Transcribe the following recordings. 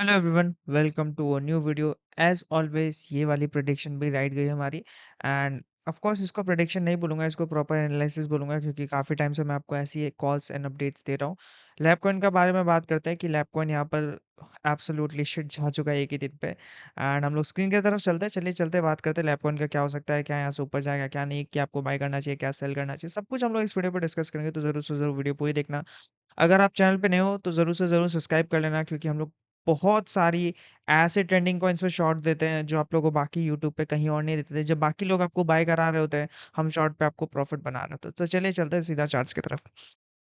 Hello everyone, welcome to a new video. As always ये वाली prediction भी right गई हमारी। एंड ऑफ कोर्स इसको प्रेडिक्शन नहीं बोलूँगा, इसको प्रॉपर एनालिसिस बोलूँगा, क्योंकि काफ़ी टाइम से मैं आपको ऐसी कॉल्स एंड अपडेट्स दे रहा हूँ। लैबकॉइन का बारे में बात करते हैं कि लैबकॉइन यहाँ पर एब्सोल्युटली शिट जा चुका है एक ही दिन पे। एंड हम लोग स्क्रीन की तरफ चलते हैं, चलिए चलते बात करते हैं लैबकॉइन का क्या हो सकता है, क्या यहाँ से ऊपर जाएगा, क्या नहीं, क्या आपको बाय करना चाहिए, क्या सेल करना चाहिए, सब कुछ हम लोग इस वीडियो पर डिस्कस करेंगे। तो ज़रूर से ज़रूर वीडियो पूरी देखना। अगर आप चैनल पे नए हो तो ज़रूर से ज़रूर सब्सक्राइब कर लेना, क्योंकि हम लोग बहुत सारी ऐसे ट्रेंडिंग कॉइन्स पे शॉर्ट देते हैं जो आप लोगों को बाकी यूट्यूब पे कहीं और नहीं देते थे। जब बाकी लोग आपको बाय करा रहे होते हैं, हम शॉर्ट पे आपको प्रॉफिट बना रहे होते हैं। तो चलिए चलते हैं सीधा चार्ट्स की तरफ।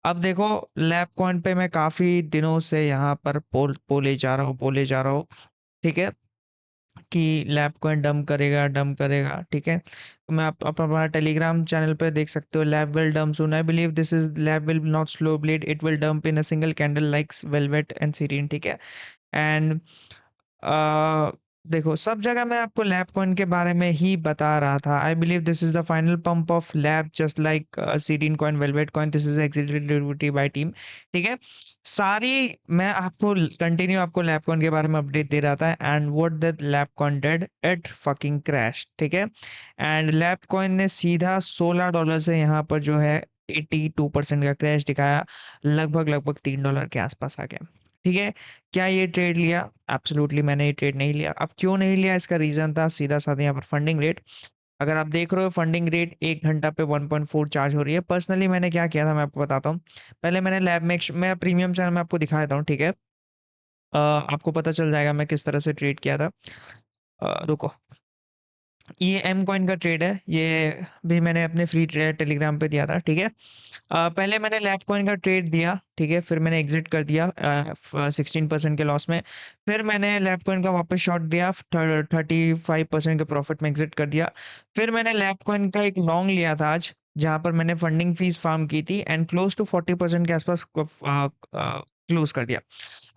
अब देखो, लैब कॉइन पे मैं काफ़ी दिनों से यहाँ पर बोले जा रहा हूँ, ठीक है? कि लैब कॉइन डंप करेगा, ठीक है? तो मैं आप हमारा टेलीग्राम चैनल पे देख सकते हो, lab will dump soon. I believe this is lab will not slow bleed, it will dump in a single candle likes velvet and serine, ठीक है? एंड अ, देखो, सब जगह मैं आपको लैबकॉइन के बारे में ही बता रहा था। I believe this is the final pump of lab, just like Sirin coin, Velvet coin, this is executive by team, ठीक है? सारी मैं आपको कंटिन्यू आपको लैबकॉइन के बारे में अपडेट दे रहा था। And what that Labcoin did, it fucking crash, ठीक है? एंड लैबकॉइन ने सीधा $16 से यहाँ पर जो है 82% का क्रैश दिखाया, लगभग $3 के आसपास आ गया, ठीक है? क्या ये ट्रेड लिया? एब्सोल्युटली मैंने ये ट्रेड नहीं लिया। अब क्यों नहीं लिया, इसका रीज़न था सीधा-साधा यहाँ पर फंडिंग रेट। अगर आप देख रहे हो, फंडिंग रेट 1 घंटा पे 1.4 चार्ज हो रही है। पर्सनली मैंने क्या किया था मैं आपको बताता हूँ। पहले मैंने लैब में मैं प्रीमियम चैनल में आपको दिखा देता हूँ, ठीक है? आपको पता चल जाएगा मैं किस तरह से ट्रेड किया था। रुको। ये एम कॉइन का ट्रेड है, ये भी मैंने अपने फ्री ट्रेड टेलीग्राम पे दिया था, ठीक है? पहले मैंने लैब कॉइन का ट्रेड दिया, ठीक है? फिर मैंने एग्जिट कर दिया 16% के लॉस में। फिर मैंने लैब कॉइन का वापस शॉर्ट दिया, 35% के प्रॉफिट में एग्जिट कर दिया। फिर मैंने लैब कॉइन का एक लॉन्ग लिया था आज, जहाँ पर मैंने फंडिंग फीस फार्म की थी एंड क्लोज टू 40% के आसपास क्लोज कर दिया।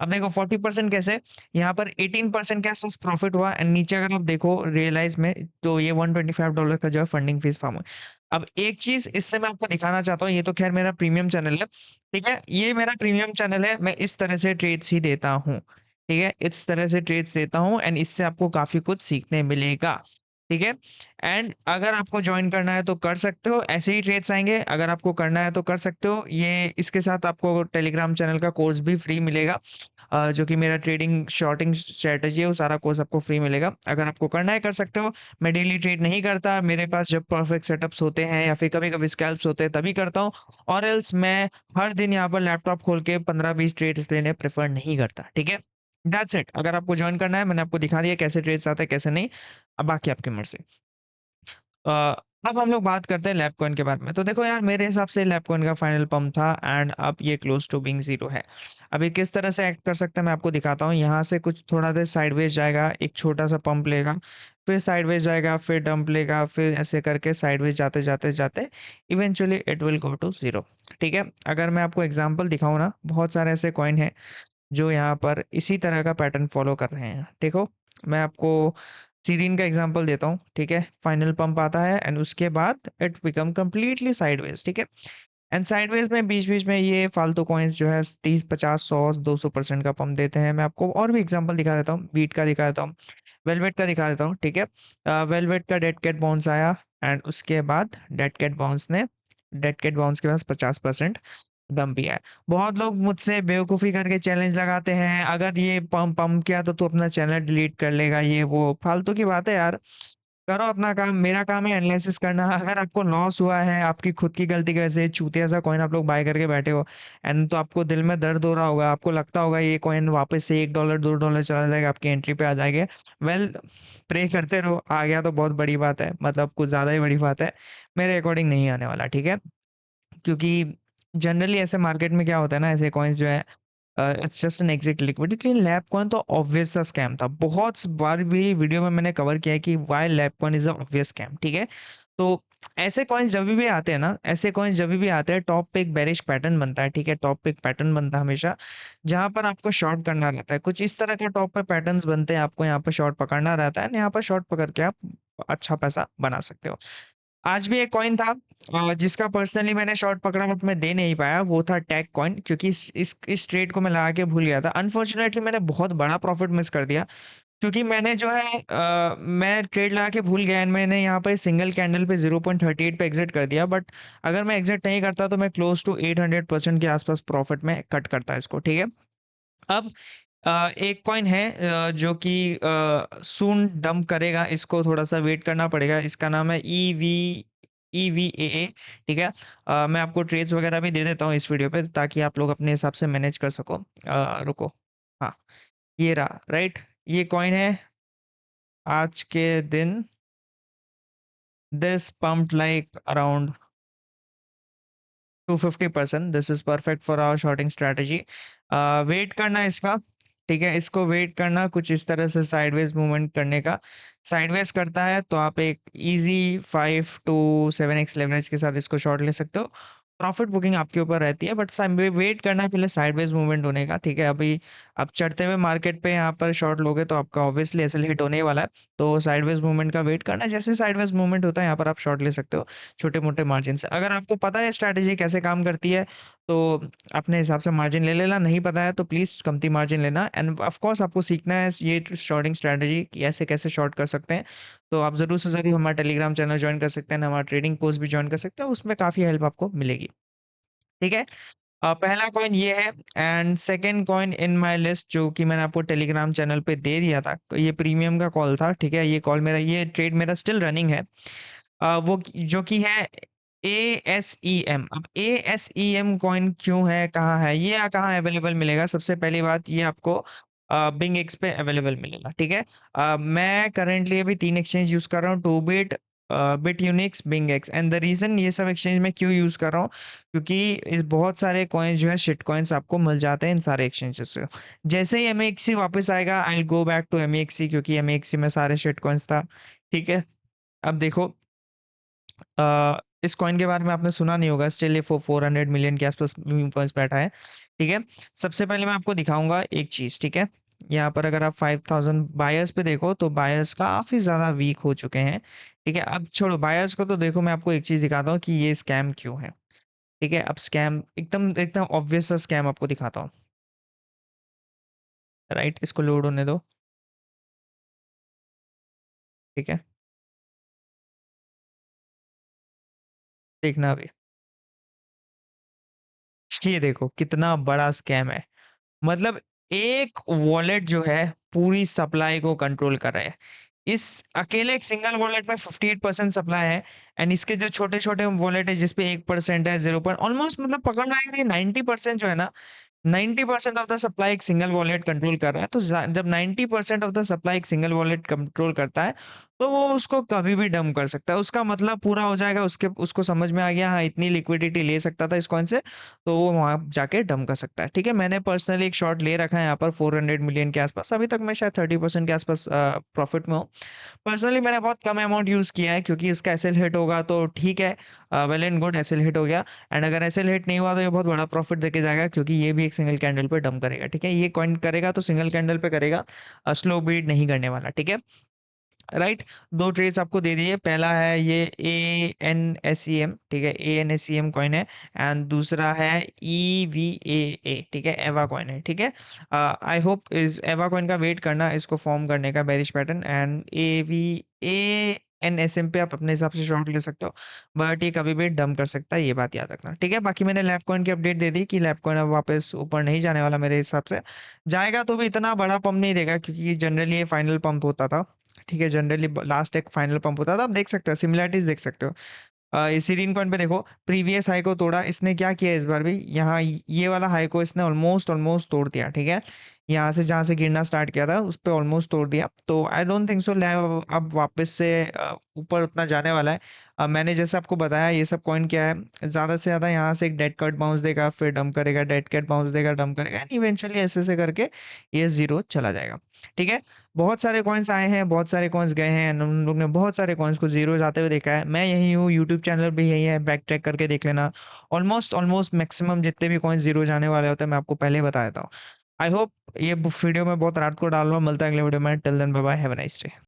अब देखो 40% कैसे, यहाँ पर 18% के आसपास प्रॉफिट हुआ एंड नीचे अगर आप देखो रियलाइज में, तो ये $125 का जो है फंडिंग फीस फार्म हुआ। अब एक चीज इससे मैं आपको दिखाना चाहता हूँ, ये तो खैर मेरा प्रीमियम चैनल है, ठीक है? ये मेरा प्रीमियम चैनल है, मैं इस तरह से ट्रेड्स ही देता हूँ, ठीक है? इस तरह से ट्रेड्स देता हूँ एंड इससे आपको काफी कुछ सीखने मिलेगा, ठीक है? एंड अगर आपको ज्वाइन करना है तो कर सकते हो, ऐसे ही ट्रेड्स आएंगे। अगर आपको करना है तो कर सकते हो। ये इसके साथ आपको टेलीग्राम चैनल का कोर्स भी फ्री मिलेगा, जो कि मेरा ट्रेडिंग शॉर्टिंग स्ट्रेटजी है, वो सारा कोर्स आपको फ्री मिलेगा। अगर आपको करना है कर सकते हो। मैं डेली ट्रेड नहीं करता, मेरे पास जब परफेक्ट सेटअप्स होते हैं या फिर कभी-कभी स्कैल्प्स होते हैं तभी करता हूँ, और एल्स मैं हर दिन यहाँ पर लैपटॉप खोल के 15-20 ट्रेड्स लेने प्रेफर नहीं करता, ठीक है? That's it. अगर आपको जॉइन करना है, मैंने आपको दिखा दिया कैसे ट्रेड्स आते हैं, कैसे नहीं। अब बाकी आपकी मर्ज़ी। अ, अब हम लोग बात करते हैं लैपकॉइन के बारे में। तो देखो यार, मेरे हिसाब से लैपकॉइन का फाइनल पंप था एंड अब ये क्लोज टू बीइंग ज़ीरो है। अभी किस तरह से एक्ट कर सकता है मैं आपको दिखाता हूँ। यहाँ से कुछ थोड़ा देर साइडवेज जाएगा, एक छोटा-सा पंप लेगा, फिर साइडवेज जाएगा, फिर डंप लेगा, फिर ऐसे करके साइडवेज जाते eventually it will go to zero, ठीक है? अगर मैं आपको एग्ज़ाम्पल दिखाऊँ ना, बहुत सारे ऐसे कॉइन हैं जो यहाँ पर इसी तरह का पैटर्न फॉलो कर रहे हैं। देखो, मैं आपको सीरीन का एग्जांपल देता हूँ, ठीक है? फाइनल पंप आता है एंड उसके बाद इट बिकम कंप्लीटली साइडवेज, ठीक है? एंड साइडवेज में बीच-बीच में ये फालतू कॉइन्स जो है 30, 50, 100, 200% का पंप देते हैं। मैं आपको और भी एग्जांपल दिखा देता हूँ, बीट का दिखा देता हूँ, वेलवेट का दिखा देता हूँ, ठीक है? वेलवेट का डेड कैट बाउंस आया एंड उसके बाद डेड कैट बाउंस के पास 50% दम भी है। बहुत लोग मुझसे बेवकूफ़ी करके चैलेंज लगाते हैं, अगर ये पंप किया तो तू अपना चैनल डिलीट कर लेगा, ये वो। फालतू की बात है यार। करो अपना काम, मेरा काम है एनालिसिस करना। अगर आपको लॉस हुआ है आपकी खुद की गलती की वजह से, चूतिया सा कॉइन आप लोग बाय करके बैठे हो एंड तो आपको दिल में दर्द हो रहा होगा, आपको लगता होगा ये कॉइन वापस से $1 $2 चला जाएगा, आपकी एंट्री पे आ जाएगा। वेल, प्रे करते रहो, आ गया तो बहुत बड़ी बात है, मतलब कुछ ज़्यादा ही बड़ी बात है। मेरे अकॉर्डिंग नहीं आने वाला, ठीक है? क्योंकि जनरली ऐसे मार्केट में क्या होता है ना, ऐसे कॉइन्स जो है, it's just an exit liquidity. Lab coin तो ऑब्वियस सा स्कैम था। बहुत बार भी वीडियो में मैंने कवर किया है कि why lab coin is a obvious scam, ठीक है? तो ऐसे कॉइन्स जब भी आते हैं ना, ऐसे कॉइन्स जब भी आते हैं, टॉप पे एक बेरिश पैटर्न बनता है, ठीक है? टॉप पे एक पैटर्न बनता है हमेशा, जहाँ पर आपको शॉर्ट करना रहता है। कुछ इस तरह के टॉप पे पैटर्न्स बनते हैं, आपको यहाँ पर शॉर्ट पकड़ना रहता है, यहाँ पर शॉर्ट पकड़ के आप अच्छा पैसा बना सकते हो। आज भी एक कॉइन था जिसका पर्सनली मैंने शॉर्ट पकड़ा बट मैं दे नहीं पाया, वो था टैग कॉइन क्योंकि इस ट्रेड को मैं लगा के भूल गया था। अनफॉर्चुनेटली मैंने बहुत बड़ा प्रॉफिट मिस कर दिया क्योंकि मैंने जो है मैं ट्रेड लगा के भूल गया एंड मैंने यहाँ पे सिंगल कैंडल पे 0.38 पे एग्ज़िट कर दिया बट अगर मैं एग्ज़िट नहीं करता तो मैं क्लोज़ टू 800% के आस-पास प्रॉफिट में कट करता इसको, ठीक है? अब एक कॉइन है जो कि सून डंप करेगा, इसको थोड़ा-सा वेट करना पड़ेगा। इसका नाम है ईवीएए, ठीक है? मैं आपको ट्रेड्स वगैरह भी दे देता हूँ इस वीडियो पे ताकि आप लोग अपने हिसाब से मैनेज कर सको। रुको, हाँ, ये रहा, राइट? ये कॉइन है आज के दिन this pumped like around 250%। This is perfect for our shorting strategy. Wait करना इसका, ठीक है? इसको वेट करना कुछ इस तरह से साइडवेज मूवमेंट करने का। साइडवेज करता है तो आप एक इजी 5 टू 7x लेवरेज के साथ इसको शॉर्ट ले सकते हो। प्रॉफिट बुकिंग आपके ऊपर रहती है बट वेट करना है पहले साइडवेज मूवमेंट होने का, ठीक है? अभी आप चढ़ते हुए मार्केट पे यहाँ पर शॉर्ट लोगे तो आपका ऑब्वियसली एसएल हिट होने ही वाला है, तो साइडवेज मूवमेंट का वेट करना है। जैसे साइडवेज मूवमेंट होता है यहाँ पर आप शॉर्ट ले सकते हो छोटे-मोटे मार्जिन से। अगर आपको पता है स्ट्रैटेजी कैसे काम करती है, तो अपने हिसाब से मार्जिन ले लेना, नहीं पता है तो प्लीज़ कमती मार्जिन लेना एंड ऑफ कोर्स आपको सीखना है ये शॉर्टिंग स्ट्रैटेजी कि ऐसे कैसे शॉर्ट कर सकते हैं। तो आप ज़रूर से ज़रूर हमारा टेलीग्राम चैनल जॉइन कर सकते हैं, हमारा ट्रेडिंग कोर्स भी जॉइन कर सकते हैं, उसमें काफ़ी हेल्प आपको मिलेगी। ठीक है? पहला कॉइन ये है and second coin in my list जो कि मैंने आपको टेलीग्राम चैनल पे दे दिया था। ये प्रीमियम का कॉल था, ठीक है? ये ट्रेड मेरा स्टिल रनिंग है। जो कि है एएसईएम। अब एएसईएम कॉइन क्यों है, कहाँ है, ये कहाँ अवेलेबल मिलेगा? सबसे पहली बात ये आपको बिंग एक्स पे अवेलेबल मिलेगा, ठीक है? मैं करंटली अभी 3 एक्सचेंज यूज़ कर रहा हूँ, Toobit, Bitunix, Bing X and the reason ये सब एक्सचेंज मैं क्यों यूज़ कर रहा हूँ, क्योंकि इस बहुत सारे कॉइन्स जो है शिट कॉइन्स आपको मिल जाते हैं इन सारे एक्सचेंजेस से। जैसे ही एमएक्सी वापस आएगा I will go back to MXC क्योंकि एमएक्सी में सारे शिट कॉइन्स था, ठीक है? अब देखो इस कॉइन के बारे में आपने सुना नहीं होगा, स्टिल ये 400 मिलियन के आसपास मीम कॉइन्स बैठा है, ठीक है? सबसे पहले मैं आपको दिखाऊँगा एक चीज़, ठीक है? यहाँ पर अगर आप 5000 बायर्स पे देखो तो बायर्स काफ़ी ज़्यादा वीक हो चुके हैं, ठीक है? अब छोड़ो बायर्स को तो देखो मैं आपको एक चीज़ दिखाता हूँ कि ये स्कैम क्यों है, ठीक है? अब स्कैम एकदम एकदम ऑब्वियस सा स्कैम आपको दिखाता हूँ, राइट? इसको लोड होने दो, ठीक है? देखना अभी। ये देखो कितना बड़ा स्कैम है। मतलब एक वॉलेट जो है पूरी सप्लाई को कंट्रोल कर रहा है। इस अकेले एक सिंगल वॉलेट में 58% सप्लाई है एंड इसके जो छोटे-छोटे वॉलेट है जिस पे 1% है, 0 ऑलमोस्ट मतलब पकड़ में आएगा ये 90% जो है ना 90% ऑफ द सप्लाई एक सिंगल वॉलेट कंट्रोल कर रहा है। तो जब 90% ऑफ द सप्लाई एक सिंगल वॉलेट कंट्रोल करता है, तो वो उसको कभी भी डंप कर सकता है। उसका मतलब पूरा हो जाएगा, उसको समझ में आ गया हाँ, इतनी लिक्विडिटी ले सकता था इस कॉइन से, तो वो वहाँ जाके डंप कर सकता है। ठीक है? मैंने पर्सनली एक शॉट ले रखा है यहाँ पर 400 मिलियन के आसपास। अभी तक मैं शायद 30% के आसपास प्रॉफिट में हूँ। पर्सनली मैंने बहुत कम अमाउंट यूज़ किया है क्योंकि इसका एसएल हिट होगा तो ठीक है, well and good SL hit हो गया एंड अगर एसएल हिट नहीं हुआ तो ये बहुत बड़ा प्रॉफिट देके जाएगा क्योंकि ये भी एक सिंगल कैंडल पे डंप करेगा, ठीक है? ये कॉइन करेगा तो सिंगल कैंडल पे करेगा, स्लो बीट नहीं करने वाला, ठीक है? राइट, 2 ट्रेड्स आपको दे दिए। पहला है ये एएनएसईएम, ठीक है? एएनएसईएम कॉइन है एंड दूसरा है ईवीएए, ठीक है? एवा कॉइन है, ठीक है? आई होप इस एवा कॉइन का वेट करना इसको फॉर्म करने का बेरिश पैटर्न एंड एएनएसएम पे आप अपने हिसाब से शॉर्ट ले सकते हो, बट ये कभी भी डंप कर सकता है, ये बात याद रखना, ठीक है? बाकी मैंने लैब कॉइन की अपडेट दे दी कि लैब कॉइन अब वापस ऊपर नहीं जाने वाला मेरे हिसाब से। जाएगा तो भी इतना बड़ा पंप नहीं देगा क्योंकि जनरली ये फाइनल पंप होता था। ठीक है, जनरली लास्ट एक फाइनल पंप होता था, आप देख सकते हो सिमिलैरिटीज़ देख सकते हो। सिरीन कॉइन पे देखो प्रीवियस हाई को तोड़ा, इसने क्या किया इस बार भी यहाँ ये वाला हाई को इसने ऑलमोस्ट ऑलमोस्ट तोड़ दिया, ठीक है? यहाँ से जहाँ से गिरना स्टार्ट किया था उस पे ऑलमोस्ट तोड़ दिया। तो I don't think so lab अब वापस से ऊपर उतना जाने वाला है। मैंने जैसे आपको बताया ये सब कॉइन क्या है, ज़्यादा से ज़्यादा यहाँ से एक डेड कट बाउंस देगा, फिर डंप करेगा, डेड कट बाउंस देगा, डंप करेगा एंड इवेंचुअली ऐसे-ऐसे करके ये ज़ीरो चला जाएगा, ठीक है? बहुत सारे कॉइन्स आए हैं, बहुत सारे कॉइन्स गए हैं एंड उन लोग ने बहुत सारे कॉइन्स को ज़ीरो जाते हुए देखा है। मैं यहीं हूँ, यूट्यूब चैनल भी यही है, बैक ट्रैक करके देख लेना। ऑलमोस्ट ऑलमोस्ट मैक्सिमम जितने भी कॉइन्स ज़ीरो जाने वाले होते हैं, मैं आपको पहले ही बता देता हूँ। आई होप ये वीडियो मैं बहुत रात को डाल रहा हूँ, मिलता है अगले वीडियो में, till then bye bye, have a nice day.